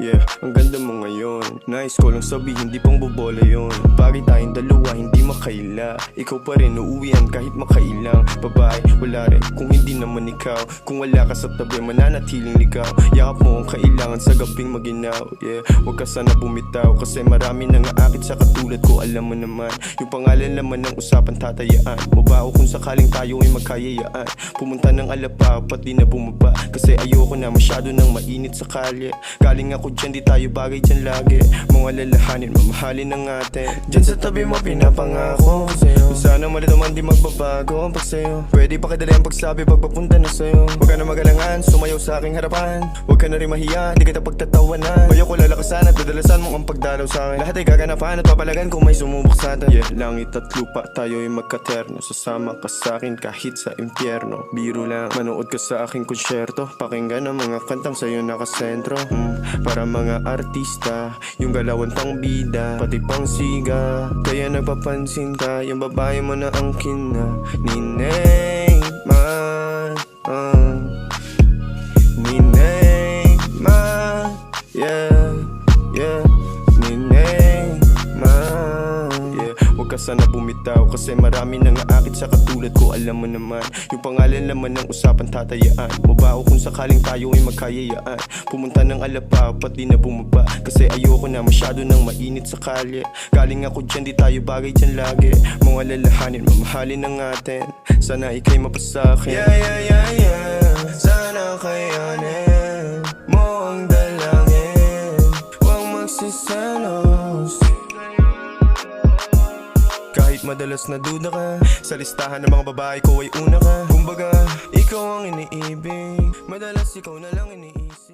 Yeah, ang ganda mo ngayon. Nice ko lang sabihin, di pang bobola yun. Bagay tayong dalawa, hindi makaila. Ikaw pa rin, uuwian kahit makailang. Babae, wala rin kung hindi naman ikaw. Kung wala ka sa tabi, mananatiling ligaw. Yakap mo ang kailangan sa gabing maginaw. Yeah, huwag ka sana bumitaw, kasi marami nang aakit sa katulad ko. Alam mo naman, yung pangalan naman ng usapan tatayaan. Mabaho kung sakaling tayo ay magkayayaan. Pumunta ng Alapa, pati na bumaba, kasi ayoko na masyado nang mainit sa kalye. Galing ako dyan, di tayo bagay dyan lagi. Mga lalahanin, mamahalin ng atin. Dyan sa tabi mo, pinapangako ko sa'yo. Kung sana malit naman di magbabago ang pag sa'yo. Pwede pa kadali ang pagsabi pag papunta na sa'yo. Huwag ka na magalangan, sumayaw sa aking harapan. Huwag ka na rin mahiya, di kita pagtatawanan. Bayo ko lalakasan at dadalasan mo ang pagdalaw sa'kin. Lahat ay gaganapan at papalagan kung may sumubok sa'tin. Yeah, langit at lupa, tayo ay magkaterno. Sasama ka sa'kin kahit sa impyerno. Biro lang, manood ka sa aking konsyerto. Pakinggan ang mga kantang sa'yo nakasentro. Para mga artista, yung galawan pang bida, pati pang siga. Kaya nagpapansin ka, yung babae mo na ang Nineng man, Nineng man, yeah, yeah, Nineng man, yeah. Huwag ka sana bumitaw, kasi marami nang aakit sa katulad ko. Alam mo naman, yung pangalan naman ng usapan tatayaan. Mabaho kung sakaling tayo ay magkayayaan. Pumunta ng Alapa, pati na bumaba, kasi ayoko na masyado nang mainit sa kalye. Galing ako dyan, di tayo bagay dyan lagi. Mga lalahanin, mamahalin ng atin. Sana ikay mapasakin. Yeah, yeah, yeah, yeah. Sana kayanin mo ang dalangin. Huwag magsiselos. Kahit madalas na duda ka, sa listahan ng mga babae ko ay una ka. Kumbaga, ikaw ang iniibig, madalas ikaw na lang iniisip.